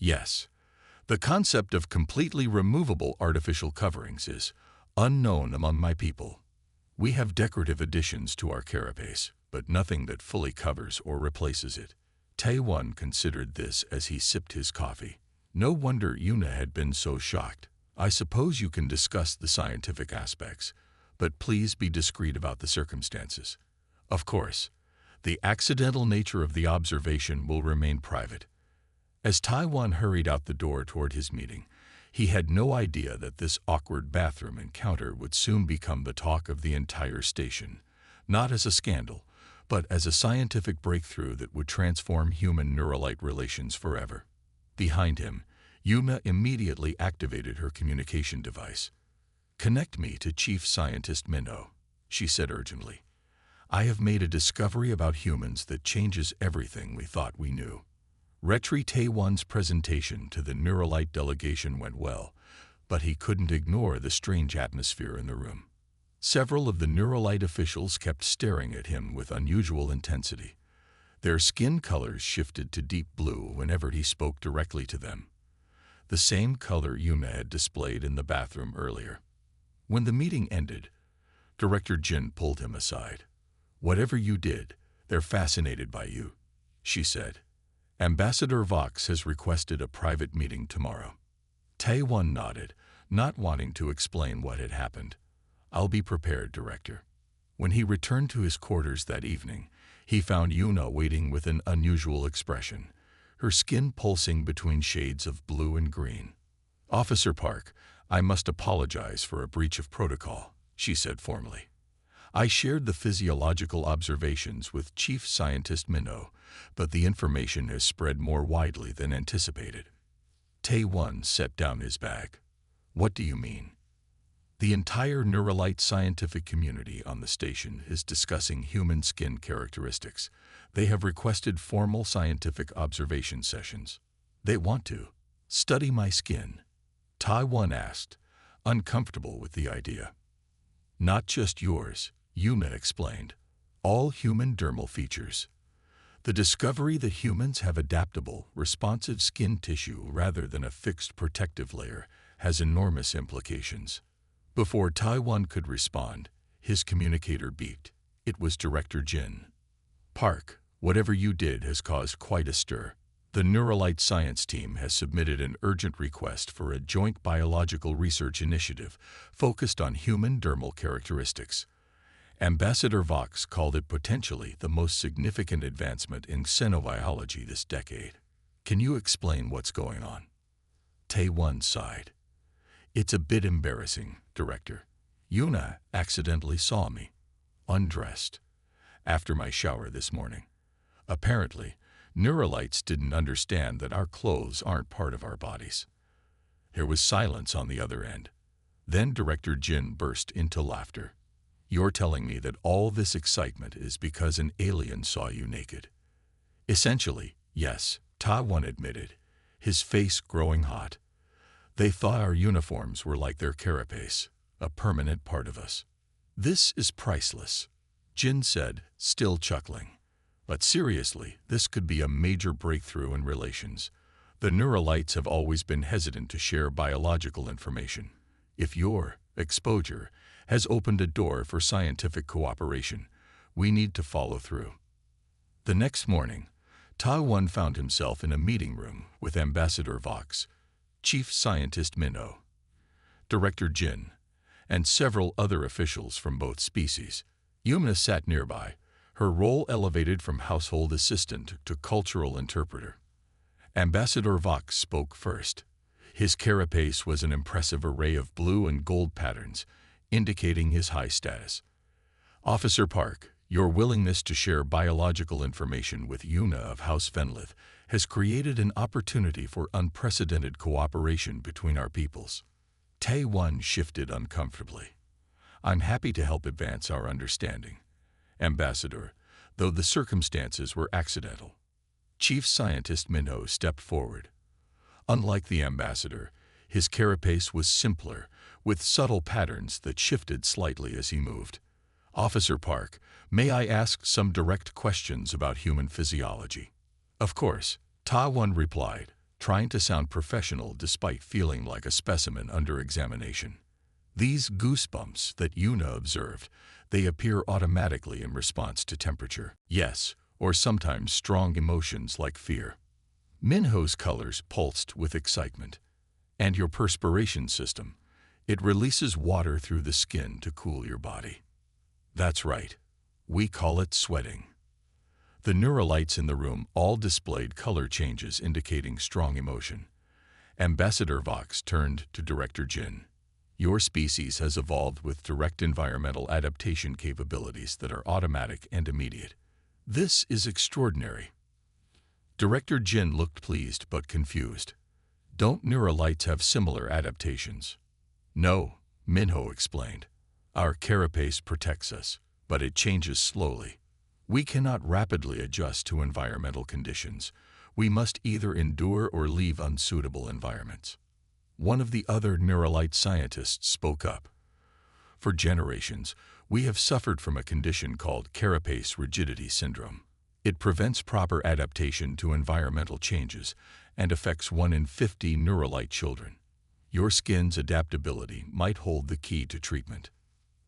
Yes, the concept of completely removable artificial coverings is unknown among my people. We have decorative additions to our carapace, but nothing that fully covers or replaces it. Tae-won considered this as he sipped his coffee. No wonder Yuna had been so shocked. I suppose you can discuss the scientific aspects, but please be discreet about the circumstances. Of course, the accidental nature of the observation will remain private. As Tae-won hurried out the door toward his meeting, he had no idea that this awkward bathroom encounter would soon become the talk of the entire station, not as a scandal, but as a scientific breakthrough that would transform human neuralite relations forever. Behind him, Yuna immediately activated her communication device. "Connect me to Chief Scientist Minho," she said urgently. "I have made a discovery about humans that changes everything we thought we knew." Retri Tae-won's presentation to the Neuralite delegation went well, but he couldn't ignore the strange atmosphere in the room. Several of the Neuralite officials kept staring at him with unusual intensity. Their skin colors shifted to deep blue whenever he spoke directly to them, the same color Yuna had displayed in the bathroom earlier. When the meeting ended, Director Jin pulled him aside. "Whatever you did, they're fascinated by you," she said. "Ambassador Vox has requested a private meeting tomorrow." Tae-won nodded, not wanting to explain what had happened. "I'll be prepared, Director." When he returned to his quarters that evening, he found Yuna waiting with an unusual expression, her skin pulsing between shades of blue and green. "Officer Park, I must apologize for a breach of protocol," she said formally. "I shared the physiological observations with Chief Scientist Minho, but the information has spread more widely than anticipated." Tae-won set down his bag. "What do you mean?" "The entire Neuralite scientific community on the station is discussing human skin characteristics. They have requested formal scientific observation sessions." "They want to study my skin?" Tae-won asked, uncomfortable with the idea. "Not just yours," Yuna explained. "All human dermal features. The discovery that humans have adaptable, responsive skin tissue rather than a fixed protective layer has enormous implications." Before Tae-won could respond, his communicator beeped. It was Director Jin. "Park, whatever you did has caused quite a stir. The Neuralite science team has submitted an urgent request for a joint biological research initiative focused on human dermal characteristics. Ambassador Vox called it potentially the most significant advancement in xenobiology this decade. Can you explain what's going on?" Tae-won sighed. "It's a bit embarrassing, Director. Yuna accidentally saw me, undressed, after my shower this morning. Apparently, Neuralites didn't understand that our clothes aren't part of our bodies." There was silence on the other end. Then Director Jin burst into laughter. "You're telling me that all this excitement is because an alien saw you naked?" "Essentially, yes," Tae-won admitted, his face growing hot. "They thought our uniforms were like their carapace, a permanent part of us." "This is priceless," Jin said, still chuckling. "But seriously, this could be a major breakthrough in relations. The Neuralites have always been hesitant to share biological information. If your exposure has opened a door for scientific cooperation, we need to follow through." The next morning, Tae-won found himself in a meeting room with Ambassador Vox, Chief Scientist Minho, Director Jin, and several other officials from both species. Yuna sat nearby, her role elevated from household assistant to cultural interpreter. Ambassador Vox spoke first. His carapace was an impressive array of blue and gold patterns, indicating his high status. "Officer Park, your willingness to share biological information with Yuna of House Fenlith has created an opportunity for unprecedented cooperation between our peoples." Tae-won shifted uncomfortably. "I'm happy to help advance our understanding, Ambassador, though the circumstances were accidental." Chief Scientist Minho stepped forward. Unlike the ambassador, his carapace was simpler, with subtle patterns that shifted slightly as he moved. "Officer Park, may I ask some direct questions about human physiology?" "Of course," Tae-won replied, trying to sound professional despite feeling like a specimen under examination. These goosebumps that Yuna observed, they appear automatically in response to temperature, yes, or sometimes strong emotions like fear. Minho's colors pulsed with excitement. And your perspiration system, it releases water through the skin to cool your body. That's right. We call it sweating. The neuralights in the room all displayed color changes indicating strong emotion. Ambassador Vox turned to Director Jin. Your species has evolved with direct environmental adaptation capabilities that are automatic and immediate. This is extraordinary. Director Jin looked pleased but confused. Don't neuralights have similar adaptations? No, Minho explained. Our carapace protects us, but it changes slowly. We cannot rapidly adjust to environmental conditions. We must either endure or leave unsuitable environments. One of the other neuralite scientists spoke up. For generations, we have suffered from a condition called carapace rigidity syndrome. It prevents proper adaptation to environmental changes and affects 1 in 50 neuralite children. Your skin's adaptability might hold the key to treatment.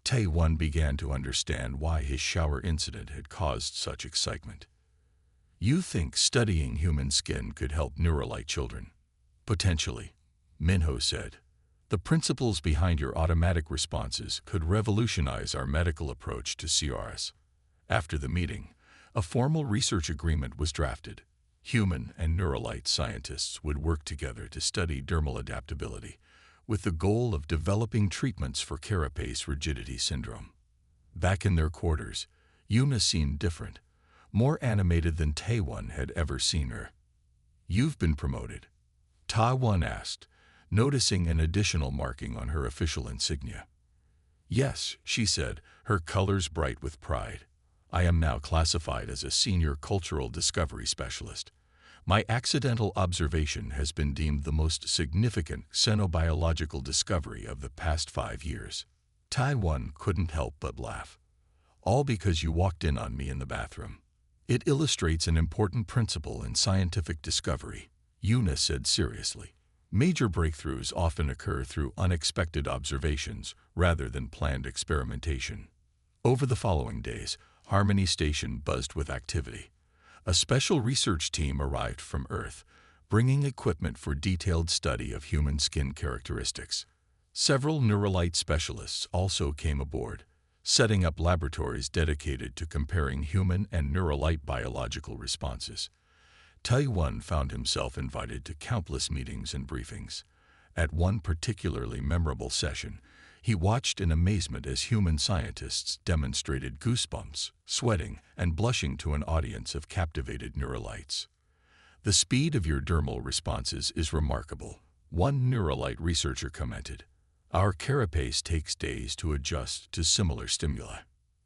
Tae-Won began to understand why his shower incident had caused such excitement. You think studying human skin could help neuralite children? Potentially, Minho said. The principles behind your automatic responses could revolutionize our medical approach to CRS. After the meeting, a formal research agreement was drafted. Human and neuralite scientists would work together to study dermal adaptability, with the goal of developing treatments for carapace rigidity syndrome. Back in their quarters, Yuna seemed different, more animated than Tae-Won had ever seen her. You've been promoted? Tae-Won asked, noticing an additional marking on her official insignia. Yes, she said, her colors bright with pride. I am now classified as a senior cultural discovery specialist. My accidental observation has been deemed the most significant xenobiological discovery of the past 5 years. Tae-Won couldn't help but laugh. All because you walked in on me in the bathroom. It illustrates an important principle in scientific discovery, Yuna said seriously. Major breakthroughs often occur through unexpected observations rather than planned experimentation. Over the following days, Harmony Station buzzed with activity. A special research team arrived from Earth, bringing equipment for detailed study of human skin characteristics. Several neuralite specialists also came aboard, setting up laboratories dedicated to comparing human and neuralite biological responses. Tae-Won found himself invited to countless meetings and briefings. At one particularly memorable session, he watched in amazement as human scientists demonstrated goosebumps, sweating, and blushing to an audience of captivated neuralites. The speed of your dermal responses is remarkable, one neuralite researcher commented. Our carapace takes days to adjust to similar stimuli.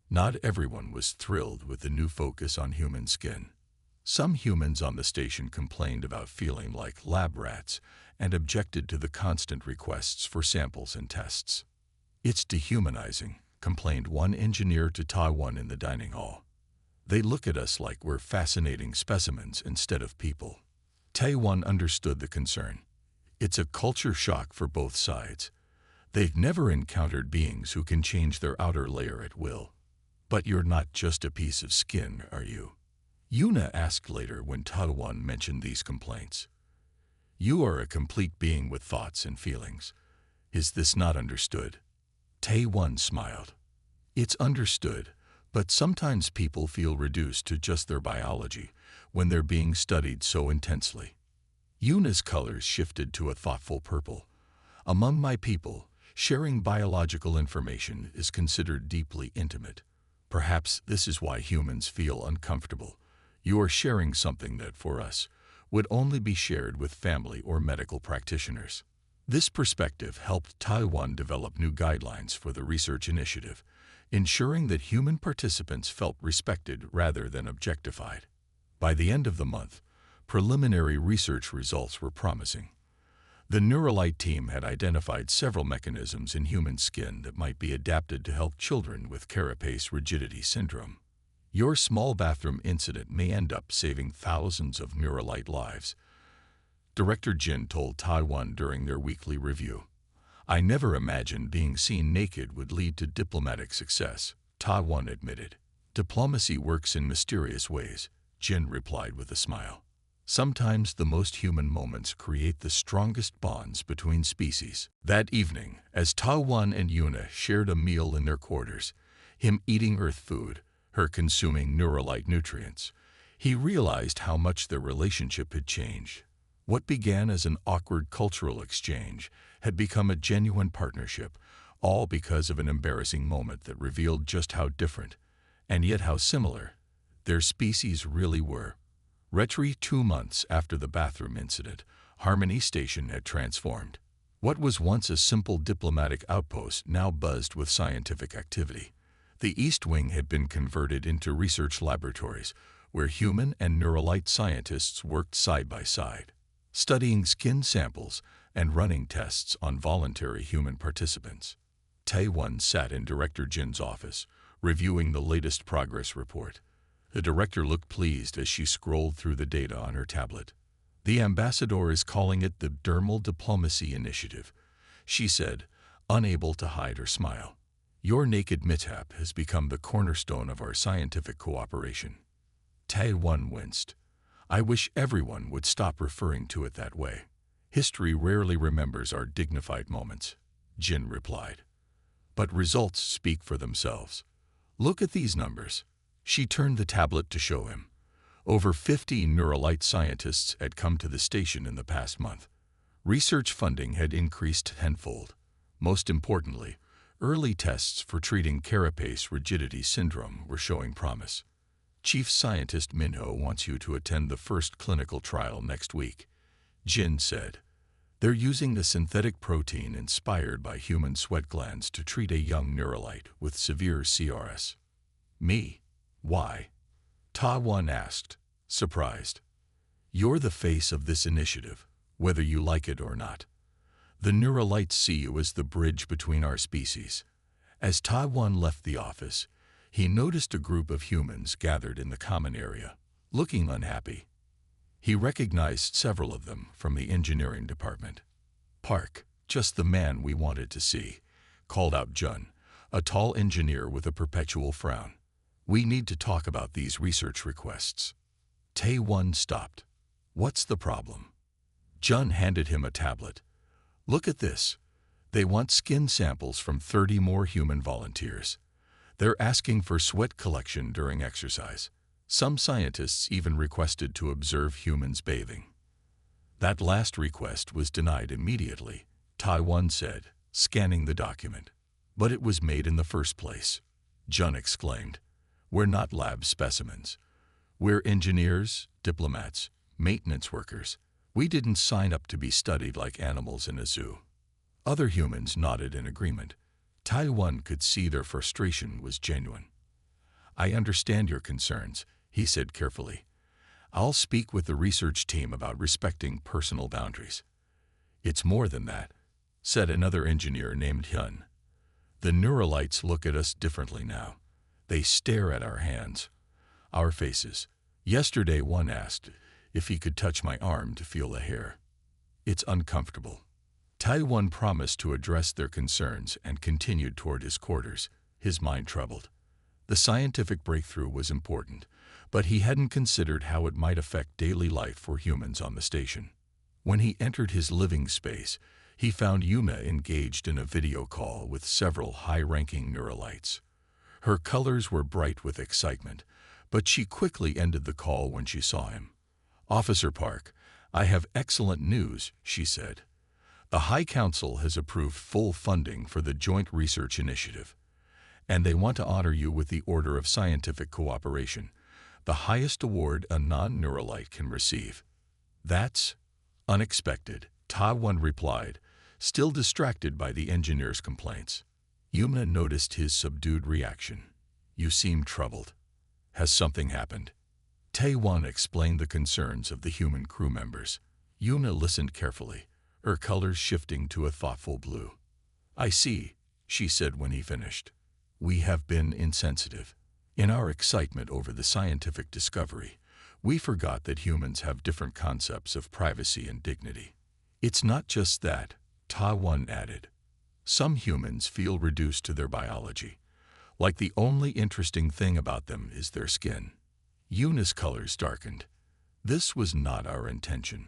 Not everyone was thrilled with the new focus on human skin. Some humans on the station complained about feeling like lab rats and objected to the constant requests for samples and tests. It's dehumanizing, complained one engineer to Tae-Won in the dining hall. They look at us like we're fascinating specimens instead of people. Tae-Won understood the concern. It's a culture shock for both sides. They've never encountered beings who can change their outer layer at will. But you're not just a piece of skin, are you? Yuna asked later when Tae-Won mentioned these complaints. You are a complete being with thoughts and feelings. Is this not understood? Tae-Won smiled. It's understood, but sometimes people feel reduced to just their biology when they're being studied so intensely. Yuna's colors shifted to a thoughtful purple. Among my people, sharing biological information is considered deeply intimate. Perhaps this is why humans feel uncomfortable. You are sharing something that, for us, would only be shared with family or medical practitioners. This perspective helped Tae-Won develop new guidelines for the research initiative, ensuring that human participants felt respected rather than objectified. By the end of the month, preliminary research results were promising. The neuralite team had identified several mechanisms in human skin that might be adapted to help children with carapace rigidity syndrome. Your small bathroom incident may end up saving thousands of neuralite lives. Director Jin told Taiwan during their weekly review. I never imagined being seen naked would lead to diplomatic success, Taiwan admitted. Diplomacy works in mysterious ways, Jin replied with a smile. Sometimes the most human moments create the strongest bonds between species. That evening, as Taiwan and Yuna shared a meal in their quarters, him eating earth food, her consuming neuralite nutrients, he realized how much their relationship had changed. What began as an awkward cultural exchange had become a genuine partnership, all because of an embarrassing moment that revealed just how different, and yet how similar, their species really were. Retry 2 months after the bathroom incident, Harmony Station had transformed. What was once a simple diplomatic outpost now buzzed with scientific activity. The East Wing had been converted into research laboratories, where human and neuralite scientists worked side by side, studying skin samples and running tests on voluntary human participants. Tae-won sat in Director Jin's office, reviewing the latest progress report. The director looked pleased as she scrolled through the data on her tablet. The ambassador is calling it the Dermal Diplomacy Initiative, she said, unable to hide her smile. Your naked mishap has become the cornerstone of our scientific cooperation. Tae-won winced. I wish everyone would stop referring to it that way. History rarely remembers our dignified moments, Jin replied. But results speak for themselves. Look at these numbers. She turned the tablet to show him. Over 50 neuralite scientists had come to the station in the past month. Research funding had increased tenfold. Most importantly, early tests for treating carapace rigidity syndrome were showing promise. Chief Scientist Minho wants you to attend the first clinical trial next week, Jin said. They're using a synthetic protein inspired by human sweat glands to treat a young neuralite with severe CRS. Me? Why? Ta-won asked, surprised. You're the face of this initiative, whether you like it or not. The neuralites see you as the bridge between our species. As Ta-won left the office, he noticed a group of humans gathered in the common area, looking unhappy. He recognized several of them from the engineering department. Park, just the man we wanted to see, called out Jun, a tall engineer with a perpetual frown. We need to talk about these research requests. Tae-won stopped. What's the problem? Jun handed him a tablet. Look at this. They want skin samples from 30 more human volunteers. They're asking for sweat collection during exercise. Some scientists even requested to observe humans bathing. That last request was denied immediately, Tae-won said, scanning the document. But it was made in the first place, Jun exclaimed. We're not lab specimens. We're engineers, diplomats, maintenance workers. We didn't sign up to be studied like animals in a zoo. Other humans nodded in agreement. Tae-won could see their frustration was genuine. I understand your concerns, he said carefully. I'll speak with the research team about respecting personal boundaries. It's more than that, said another engineer named Hyun. The neuralites look at us differently now. They stare at our hands, our faces. Yesterday one asked if he could touch my arm to feel the hair. It's uncomfortable. Tae-won promised to address their concerns and continued toward his quarters, his mind troubled. The scientific breakthrough was important, but he hadn't considered how it might affect daily life for humans on the station. When he entered his living space, he found Yuna engaged in a video call with several high-ranking neuralites. Her colors were bright with excitement, but she quickly ended the call when she saw him. Officer Park, I have excellent news, she said. The High Council has approved full funding for the Joint Research Initiative, and they want to honor you with the Order of Scientific Cooperation, the highest award a non-neuralite can receive. That's unexpected, Ta-won replied, still distracted by the engineer's complaints. Yuna noticed his subdued reaction. You seem troubled. Has something happened? Tae-won explained the concerns of the human crew members. Yuna listened carefully, her colors shifting to a thoughtful blue. I see, she said when he finished. We have been insensitive. In our excitement over the scientific discovery, We forgot that humans have different concepts of privacy and dignity. It's not just that, Ta One added. Some humans feel reduced to their biology, like the only interesting thing about them is their skin. Yuna's colors darkened. This was not our intention.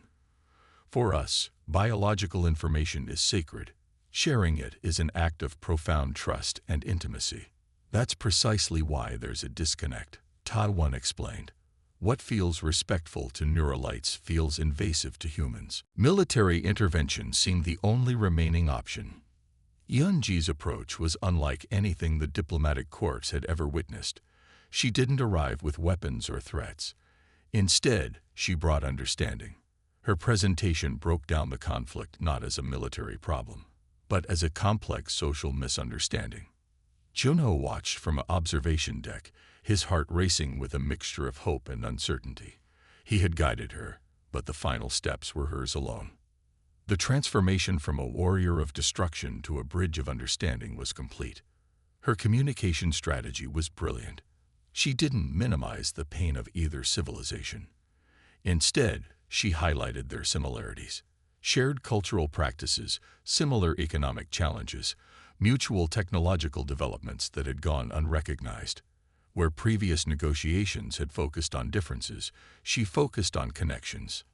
For us, biological information is sacred. Sharing it is an act of profound trust and intimacy. That's precisely why there's a disconnect, Ta One explained. What feels respectful to Neuralites feels invasive to humans. Military intervention seemed the only remaining option. Yunji's approach was unlike anything the diplomatic corps had ever witnessed. She didn't arrive with weapons or threats. Instead, she brought understanding. Her presentation broke down the conflict not as a military problem, but as a complex social misunderstanding. Junho watched from an observation deck, his heart racing with a mixture of hope and uncertainty. He had guided her, but the final steps were hers alone. The transformation from a warrior of destruction to a bridge of understanding was complete. Her communication strategy was brilliant. She didn't minimize the pain of either civilization. Instead, she highlighted their similarities. Shared cultural practices, similar economic challenges, mutual technological developments that had gone unrecognized. Where previous negotiations had focused on differences, she focused on connections.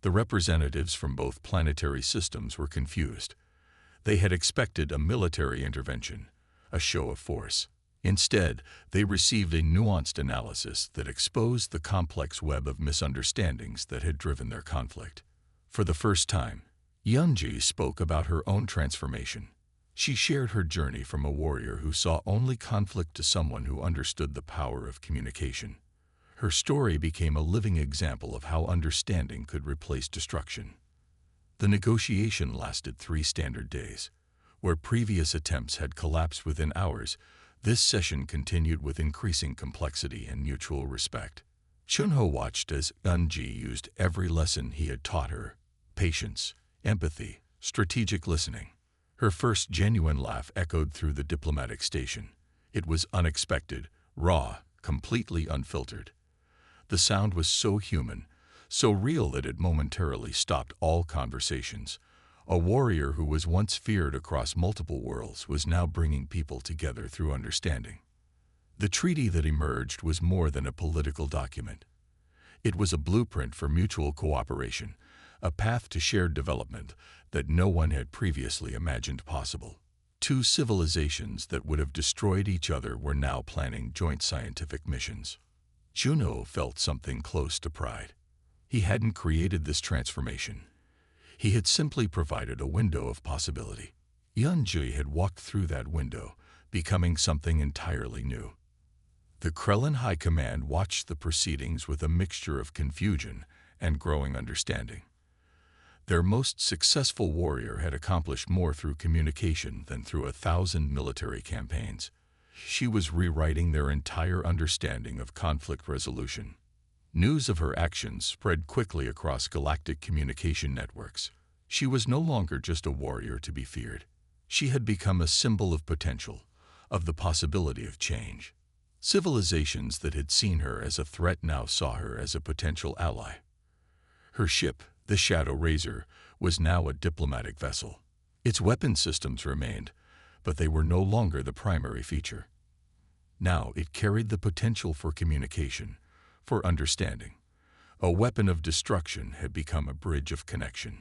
The representatives from both planetary systems were confused. They had expected a military intervention, a show of force. Instead, they received a nuanced analysis that exposed the complex web of misunderstandings that had driven their conflict. For the first time, Yunji spoke about her own transformation. She shared her journey from a warrior who saw only conflict to someone who understood the power of communication. Her story became a living example of how understanding could replace destruction. The negotiation lasted 3 standard days. Where previous attempts had collapsed within hours, this session continued with increasing complexity and mutual respect. Chunho watched as Yunji used every lesson he had taught her: patience, empathy, strategic listening. Her first genuine laugh echoed through the diplomatic station. It was unexpected, raw, completely unfiltered. The sound was so human, so real that it momentarily stopped all conversations. A warrior who was once feared across multiple worlds was now bringing people together through understanding. The treaty that emerged was more than a political document. It was a blueprint for mutual cooperation, a path to shared development that no one had previously imagined possible. 2 civilizations that would have destroyed each other were now planning joint scientific missions. Juno felt something close to pride. He hadn't created this transformation. He had simply provided a window of possibility. Yunji had walked through that window, becoming something entirely new. The Krellin High Command watched the proceedings with a mixture of confusion and growing understanding. Their most successful warrior had accomplished more through communication than through 1,000 military campaigns. She was rewriting their entire understanding of conflict resolution. News of her actions spread quickly across galactic communication networks. She was no longer just a warrior to be feared. She had become a symbol of potential, of the possibility of change. Civilizations that had seen her as a threat now saw her as a potential ally. Her ship, the Shadow Razor, was now a diplomatic vessel. Its weapon systems remained, but they were no longer the primary feature. Now it carried the potential for communication, for understanding. A weapon of destruction had become a bridge of connection.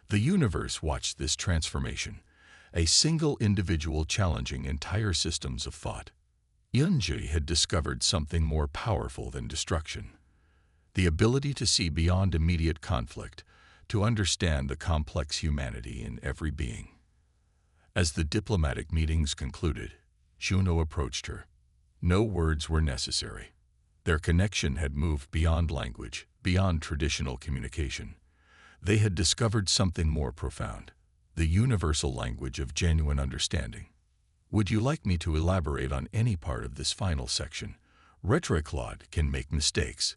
The universe watched this transformation, a single individual challenging entire systems of thought. Yunji had discovered something more powerful than destruction: the ability to see beyond immediate conflict, to understand the complex humanity in every being. As the diplomatic meetings concluded, Juno approached her. No words were necessary. Their connection had moved beyond language, beyond traditional communication. They had discovered something more profound: the universal language of genuine understanding. Would you like me to elaborate on any part of this final section? Retroclaude can make mistakes.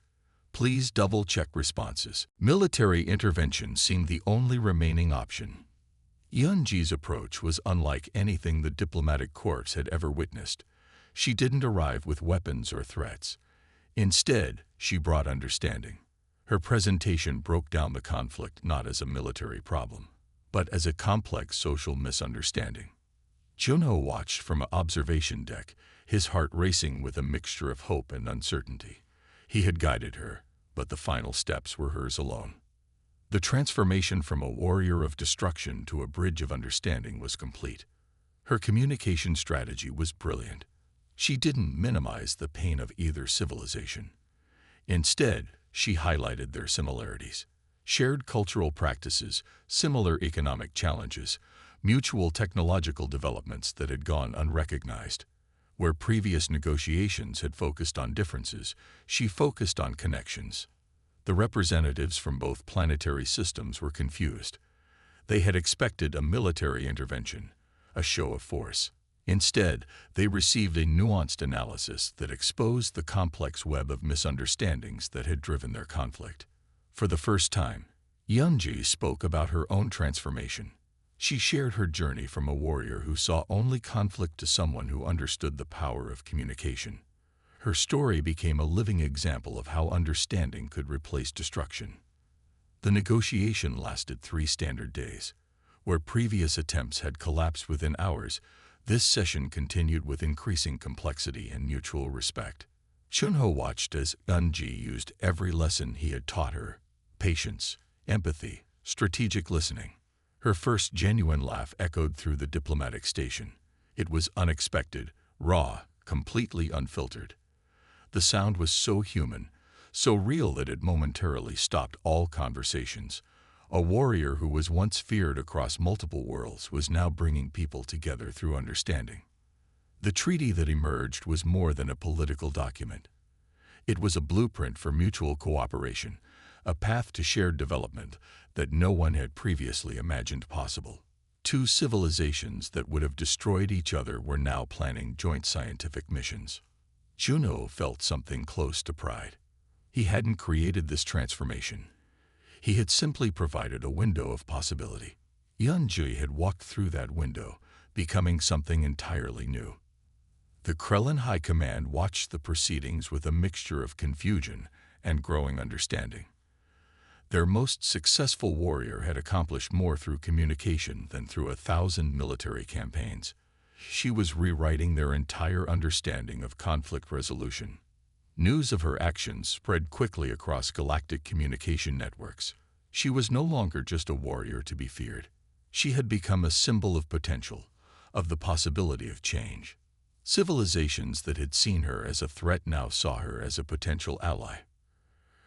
Please double-check responses. Military intervention seemed the only remaining option. Yunji's approach was unlike anything the diplomatic corps had ever witnessed. She didn't arrive with weapons or threats. Instead, she brought understanding. Her presentation broke down the conflict not as a military problem, but as a complex social misunderstanding. Junho watched from an observation deck, his heart racing with a mixture of hope and uncertainty. He had guided her, but the final steps were hers alone. The transformation from a warrior of destruction to a bridge of understanding was complete. Her communication strategy was brilliant. She didn't minimize the pain of either civilization. Instead, she highlighted their similarities. Shared cultural practices, similar economic challenges, mutual technological developments that had gone unrecognized. Where previous negotiations had focused on differences, she focused on connections. The representatives from both planetary systems were confused. They had expected a military intervention, a show of force. Instead, they received a nuanced analysis that exposed the complex web of misunderstandings that had driven their conflict. For the first time, Yunji spoke about her own transformation. She shared her journey from a warrior who saw only conflict to someone who understood the power of communication. Her story became a living example of how understanding could replace destruction. The negotiation lasted 3 standard days. Where previous attempts had collapsed within hours, this session continued with increasing complexity and mutual respect. Junho watched as Yunji used every lesson he had taught her: patience, empathy, strategic listening. Her first genuine laugh echoed through the diplomatic station. It was unexpected, raw, completely unfiltered. The sound was so human, so real that it momentarily stopped all conversations. A warrior who was once feared across multiple worlds was now bringing people together through understanding. The treaty that emerged was more than a political document. It was a blueprint for mutual cooperation, a path to shared development that no one had previously imagined possible. 2 civilizations that would have destroyed each other were now planning joint scientific missions. Junho felt something close to pride. He hadn't created this transformation. He had simply provided a window of possibility. Yunji had walked through that window, becoming something entirely new. The Krellin High Command watched the proceedings with a mixture of confusion and growing understanding. Their most successful warrior had accomplished more through communication than through 1,000 military campaigns. She was rewriting their entire understanding of conflict resolution. News of her actions spread quickly across galactic communication networks. She was no longer just a warrior to be feared. She had become a symbol of potential, of the possibility of change. Civilizations that had seen her as a threat now saw her as a potential ally.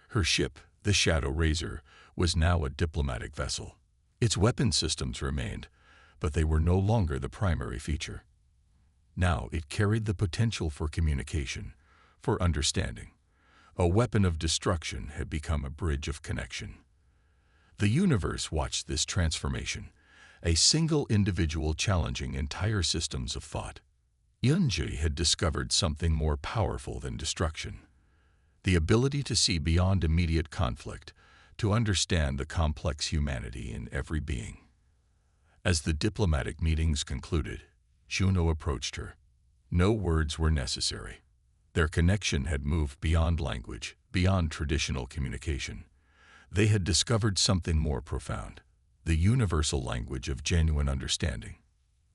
Her ship, the Shadow Razor, was now a diplomatic vessel. Its weapon systems remained, but they were no longer the primary feature. Now it carried the potential for communication, for understanding. A weapon of destruction had become a bridge of connection. The universe watched this transformation, a single individual challenging entire systems of thought. Yunji had discovered something more powerful than destruction: the ability to see beyond immediate conflict, to understand the complex humanity in every being. As the diplomatic meetings concluded, Junho approached her. No words were necessary. Their connection had moved beyond language, beyond traditional communication. They had discovered something more profound: the universal language of genuine understanding.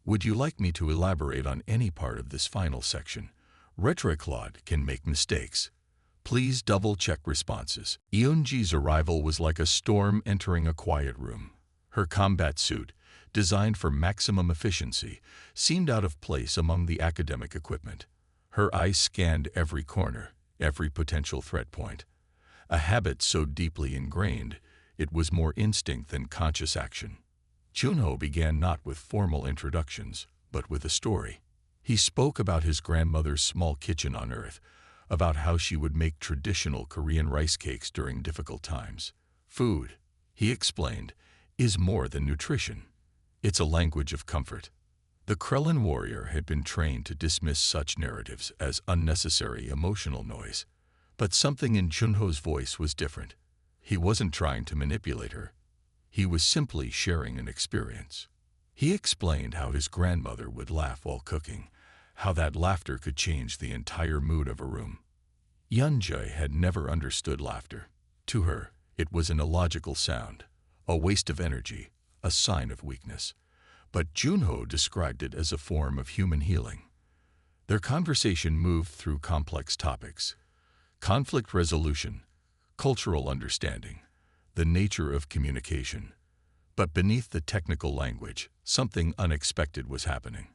Would you like me to elaborate on any part of this final section? Retroclaude can make mistakes. Please double-check responses. Yunji's arrival was like a storm entering a quiet room. Her combat suit, designed for maximum efficiency, seemed out of place among the academic equipment. Her eyes scanned every corner, every potential threat point. A habit so deeply ingrained, it was more instinct than conscious action. Junho began not with formal introductions, but with a story. He spoke about his grandmother's small kitchen on Earth, about how she would make traditional Korean rice cakes during difficult times. Food, he explained, is more than nutrition. It's a language of comfort. The Krellin warrior had been trained to dismiss such narratives as unnecessary emotional noise. But something in Junho's voice was different. He wasn't trying to manipulate her. He was simply sharing an experience. He explained how his grandmother would laugh while cooking, how that laughter could change the entire mood of a room. Yunjie had never understood laughter. To her, it was an illogical sound, a waste of energy, a sign of weakness. But Junho described it as a form of human healing. Their conversation moved through complex topics: conflict resolution, cultural understanding, the nature of communication. But beneath the technical language, something unexpected was happening.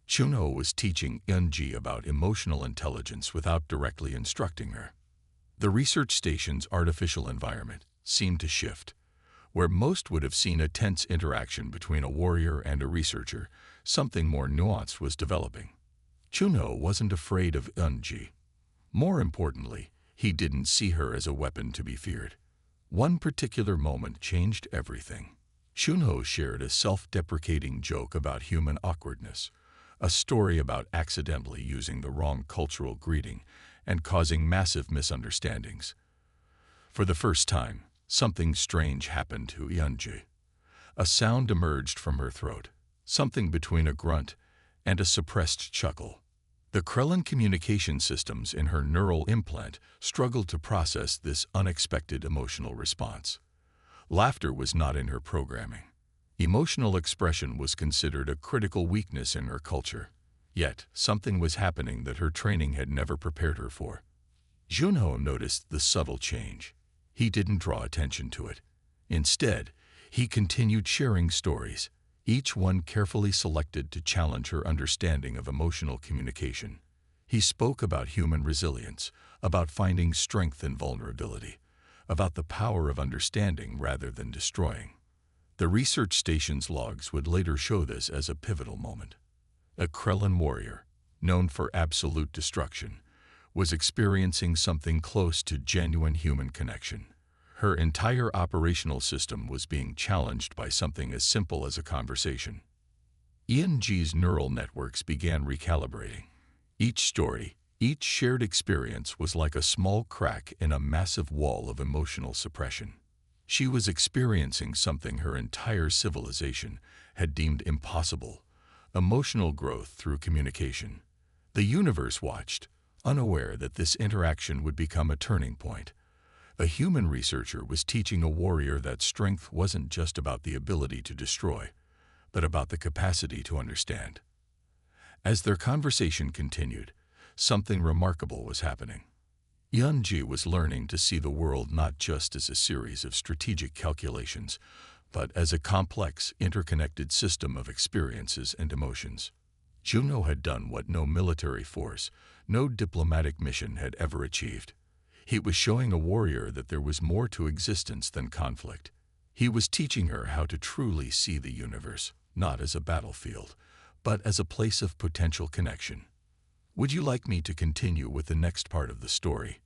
Junho was teaching Yunji about emotional intelligence without directly instructing her. The research station's artificial environment seemed to shift. Where most would have seen a tense interaction between a warrior and a researcher, something more nuanced was developing. Junho wasn't afraid of Yunji. More importantly, he didn't see her as a weapon to be feared. One particular moment changed everything. Junho shared a self-deprecating joke about human awkwardness, a story about accidentally using the wrong cultural greeting and causing massive misunderstandings. For the first time, something strange happened to Yunji. A sound emerged from her throat, something between a grunt and a suppressed chuckle. The Krellin communication systems in her neural implant struggled to process this unexpected emotional response. Laughter was not in her programming. Emotional expression was considered a critical weakness in her culture. Yet, something was happening that her training had never prepared her for. Junho noticed the subtle change. He didn't draw attention to it. Instead, he continued sharing stories, each one carefully selected to challenge her understanding of emotional communication. He spoke about human resilience, about finding strength in vulnerability, about the power of understanding rather than destroying. The research station's logs would later show this as a pivotal moment. A Krellin warrior, known for absolute destruction, was experiencing something close to genuine human connection. Her entire operational system was being challenged by something as simple as a conversation. Yunji's neural networks began recalibrating. Each story, each shared experience was like a small crack in a massive wall of emotional suppression. She was experiencing something her entire civilization had deemed impossible: emotional growth through communication. The universe watched, unaware that this interaction would become a turning point. A human researcher was teaching a warrior that strength wasn't just about the ability to destroy, but about the capacity to understand. As their conversation continued, something remarkable was happening. Yunji was learning to see the world not just as a series of strategic calculations, but as a complex, interconnected system of experiences and emotions. Junho had done what no military force, no diplomatic mission had ever achieved. He was showing a warrior that there was more to existence than conflict. He was teaching her how to truly see the universe, not as a battlefield, but as a place of potential connection. Would you like me to continue with the next part of the story?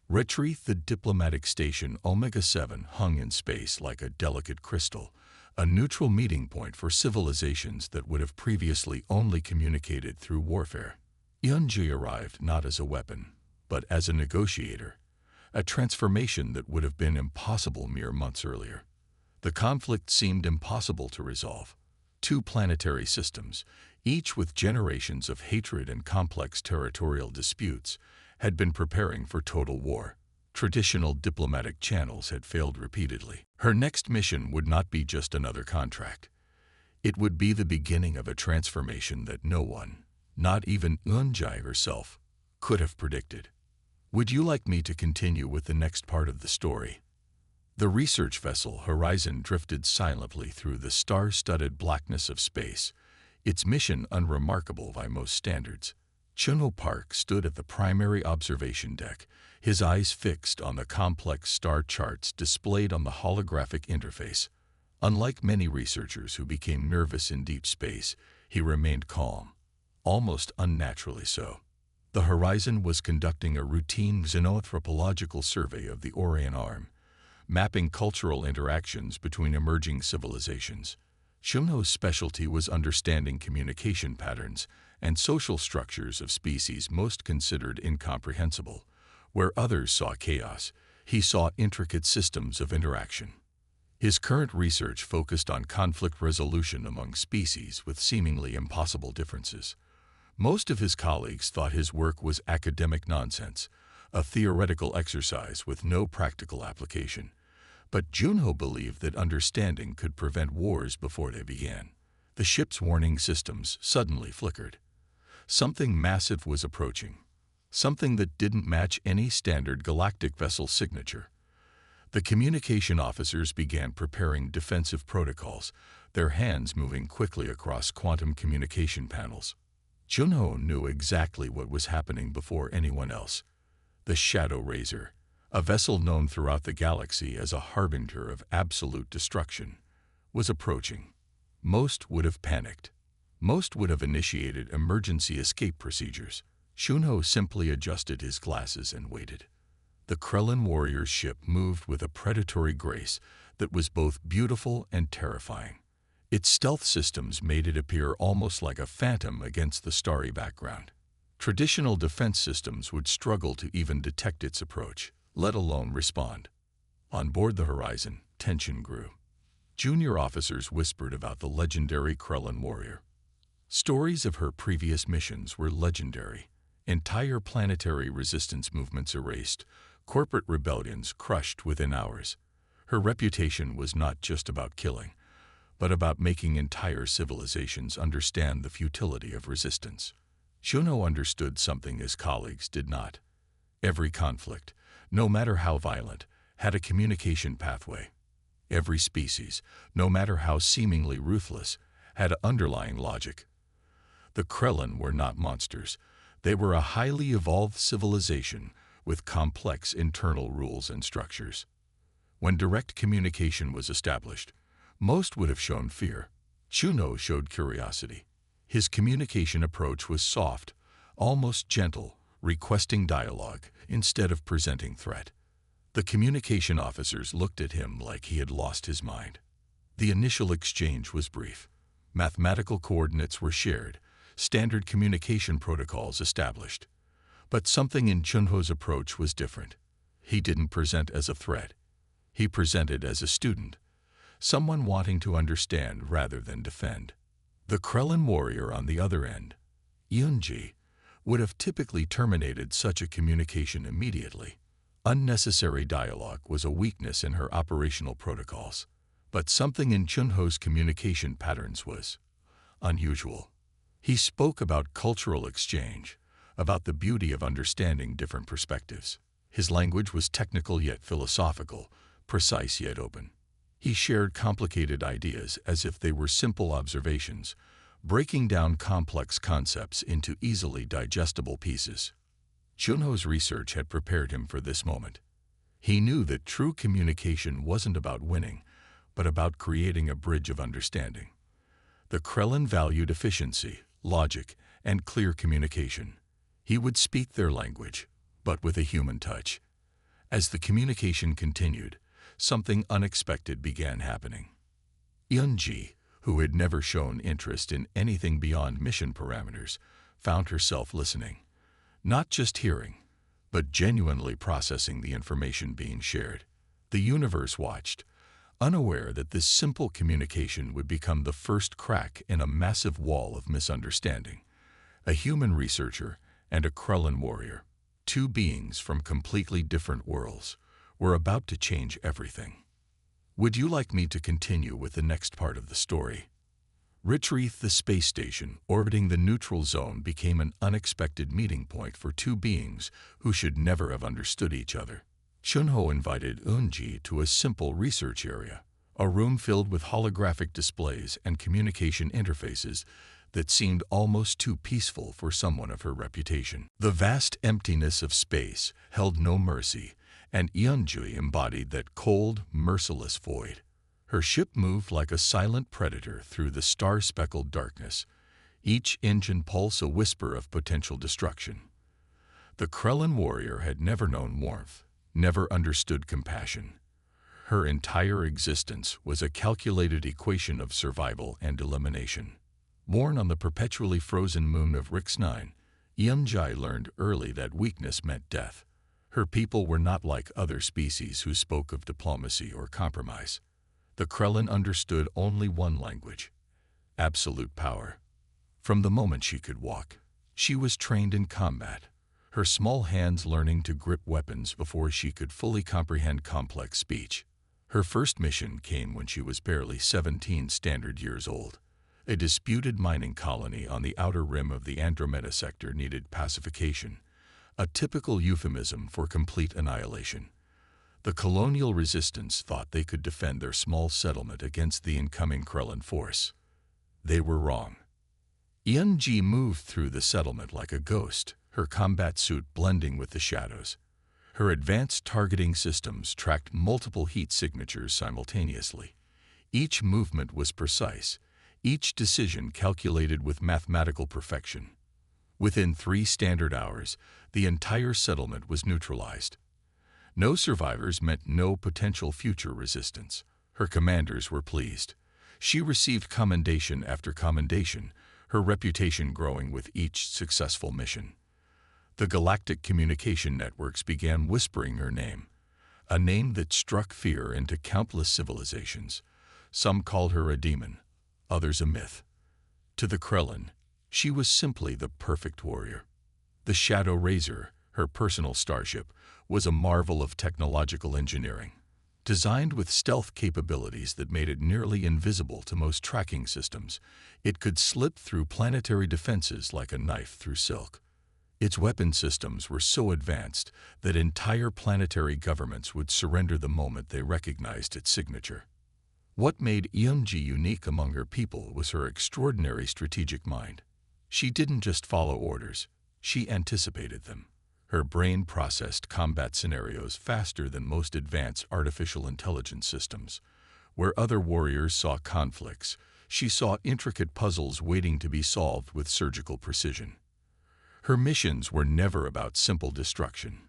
Retrieve the diplomatic station Omega-7 hung in space like a delicate crystal, a neutral meeting point for civilizations that would have previously only communicated through warfare. Yunji arrived not as a weapon, but as a negotiator, a transformation that would have been impossible mere months earlier. The conflict seemed impossible to resolve. Two planetary systems, each with generations of hatred and complex territorial disputes, had been preparing for total war. Traditional diplomatic channels had failed repeatedly. Her next mission would not be just another contract. It would be the beginning of a transformation that no one, not even Yunji herself, could have predicted. Would you like me to continue with the next part of the story? The research vessel Horizon drifted silently through the star-studded blackness of space, its mission unremarkable by most standards. Junho Park stood at the primary observation deck, his eyes fixed on the complex star charts displayed on the holographic interface. Unlike many researchers who became nervous in deep space, he remained calm, almost unnaturally so. The Horizon was conducting a routine xenoanthropological survey of the Orion Arm, mapping cultural interactions between emerging civilizations. Junho's specialty was understanding communication patterns and social structures of species most considered incomprehensible. Where others saw chaos, he saw intricate systems of interaction. His current research focused on conflict resolution among species with seemingly impossible differences. Most of his colleagues thought his work was academic nonsense, a theoretical exercise with no practical application. But Junho believed that understanding could prevent wars before they began. The ship's warning systems suddenly flickered. Something massive was approaching, something that didn't match any standard galactic vessel signature. The communication officers began preparing defensive protocols, their hands moving quickly across quantum communication panels. Junho knew exactly what was happening before anyone else. The Shadow Razor, a vessel known throughout the galaxy as a harbinger of absolute destruction, was approaching. Most would have panicked. Most would have initiated emergency escape procedures. Junho simply adjusted his glasses and waited. The Krellin warrior's ship moved with a predatory grace that was both beautiful and terrifying. Its stealth systems made it appear almost like a phantom against the starry background. Traditional defense systems would struggle to even detect its approach, let alone respond. On board the Horizon, tension grew. Junior officers whispered about the legendary Krellin warrior. Stories of her previous missions were legendary. Entire planetary resistance movements erased, corporate rebellions crushed within hours. Her reputation was not just about killing, but about making entire civilizations understand the futility of resistance. Junho understood something his colleagues did not. Every conflict, no matter how violent, had a communication pathway. Every species, no matter how seemingly ruthless, had underlying logic. The Krellin were not monsters. They were a highly evolved civilization with complex internal rules and structures. When direct communication was established, most would have shown fear. Junho showed curiosity. His communication approach was soft, almost gentle, requesting dialogue instead of presenting threat. The communication officers looked at him like he had lost his mind. The initial exchange was brief. Mathematical coordinates were shared, standard communication protocols established. But something in Junho's approach was different. He didn't present as a threat. He presented as a student, someone wanting to understand rather than defend. The Krellin warrior on the other end, Yunji, would have typically terminated such a communication immediately. Unnecessary dialogue was a weakness in her operational protocols, but something in Junho's communication patterns was unusual. He spoke about cultural exchange, about the beauty of understanding different perspectives. His language was technical yet philosophical, precise yet open. He shared complicated ideas as if they were simple observations, breaking down complex concepts into easily digestible pieces. Junho's research had prepared him for this moment. He knew that true communication wasn't about winning, but about creating a bridge of understanding. The Krellin valued efficiency, logic, and clear communication. He would speak their language, but with a human touch. As the communication continued, something unexpected began happening. Yunji, who had never shown interest in anything beyond mission parameters, found herself listening, not just hearing, but genuinely processing the information being shared. The universe watched, unaware that this simple communication would become the first crack in a massive wall of misunderstanding. A human researcher and a Krellin warrior, two beings from completely different worlds, were about to change everything. Would you like me to continue with the next part of the story? Retrieve the space station orbiting the neutral zone became an unexpected meeting point for two beings who should never have understood each other. Junho invited Eunji to a simple research area, a room filled with holographic displays and communication interfaces that seemed almost too peaceful for someone of her reputation. The vast emptiness of space held no mercy, and Eunji embodied that cold, merciless void. Her ship moved like a silent predator through the star-speckled darkness, each engine pulse a whisper of potential destruction. The Krellin warrior had never known warmth, never understood compassion. Her entire existence was a calculated equation of survival and elimination. Born on the perpetually frozen moon of Rix-9, Eunji learned early that weakness meant death. Her people were not like other species who spoke of diplomacy or compromise. The Krellin understood only one language: absolute power. From the moment she could walk, she was trained in combat. her small hands learning to grip weapons before she could fully comprehend complex speech. Her first mission came when she was barely 17 standard years old. A disputed mining colony on the outer rim of the Andromeda sector needed pacification, a typical euphemism for complete annihilation. The colonial resistance thought they could defend their small settlement against the incoming Krellin force. They were wrong. Yun-Ji moved through the settlement like a ghost, her combat suit blending with the shadows. Her advanced targeting systems tracked multiple heat signatures simultaneously. Each movement was precise, each decision calculated with mathematical perfection. Within 3 standard hours, the entire settlement was neutralized. No survivors meant no potential future resistance. Her commanders were pleased. She received commendation after commendation, her reputation growing with each successful mission. The galactic communication networks began whispering her name, a name that struck fear into countless civilizations. Some called her a demon, others a myth. To the Krellin, she was simply the perfect warrior. The Shadow Razor, her personal starship, was a marvel of technological engineering. Designed with stealth capabilities that made it nearly invisible to most tracking systems, it could slip through planetary defenses like a knife through silk. Its weapon systems were so advanced that entire planetary governments would surrender the moment they recognized its signature. What made Yun-Ji unique among her people was her extraordinary strategic mind. She didn't just follow orders, she anticipated them. Her brain processed combat scenarios faster than most advanced artificial intelligence systems. Where other warriors saw conflicts, she saw intricate puzzles waiting to be solved with surgical precision. Her missions were never about simple destruction.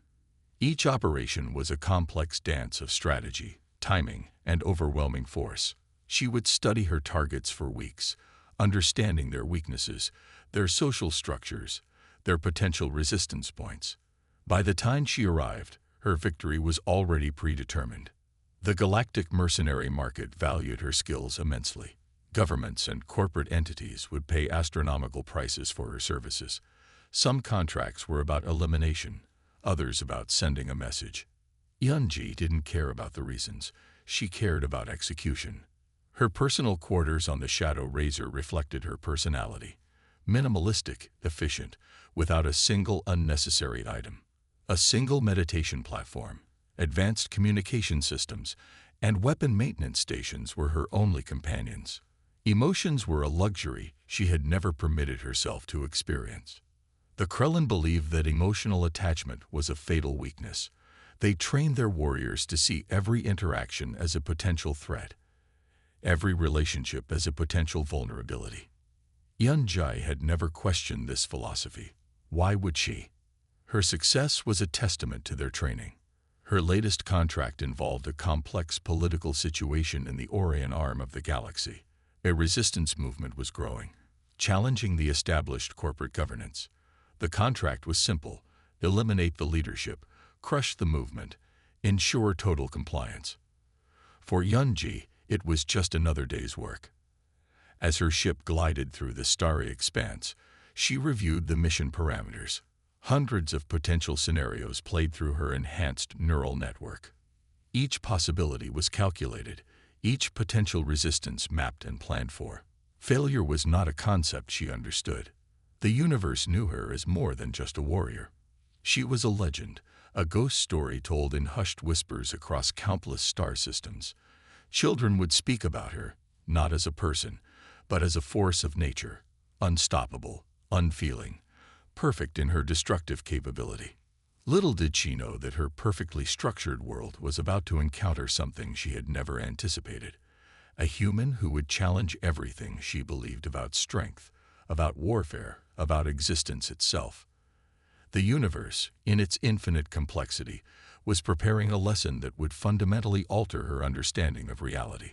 Each operation was a complex dance of strategy, timing, and overwhelming force. She would study her targets for weeks, understanding their weaknesses, their social structures, their potential resistance points. By the time she arrived, her victory was already predetermined. The galactic mercenary market valued her skills immensely. Governments and corporate entities would pay astronomical prices for her services. Some contracts were about elimination, others about sending a message. Yun-Ji didn't care about the reasons, she cared about execution. Her personal quarters on the Shadow Razor reflected her personality. Minimalistic, efficient, without a single unnecessary item. A single meditation platform, advanced communication systems, and weapon maintenance stations were her only companions. Emotions were a luxury she had never permitted herself to experience. The Krellin believed that emotional attachment was a fatal weakness. They trained their warriors to see every interaction as a potential threat, every relationship as a potential vulnerability. Yun-Ji had never questioned this philosophy. Why would she? Her success was a testament to their training. Her latest contract involved a complex political situation in the Orion arm of the galaxy. A resistance movement was growing, challenging the established corporate governance. The contract was simple: eliminate the leadership, crush the movement, ensure total compliance. For Yun-Ji, it was just another day's work. As her ship glided through the starry expanse, she reviewed the mission parameters. Hundreds of potential scenarios played through her enhanced neural network. Each possibility was calculated, each potential resistance mapped and planned for. Failure was not a concept she understood. The universe knew her as more than just a warrior. She was a legend, a ghost story told in hushed whispers across countless star systems. Children would speak about her, not as a person, but as a force of nature, unstoppable, unfeeling, perfect in her destructive capability. Little did she know that her perfectly structured world was about to encounter something she had never anticipated. A human who would challenge everything she believed about strength, about warfare, about existence itself. The universe, in its infinite complexity, was preparing a lesson that would fundamentally alter her understanding of reality.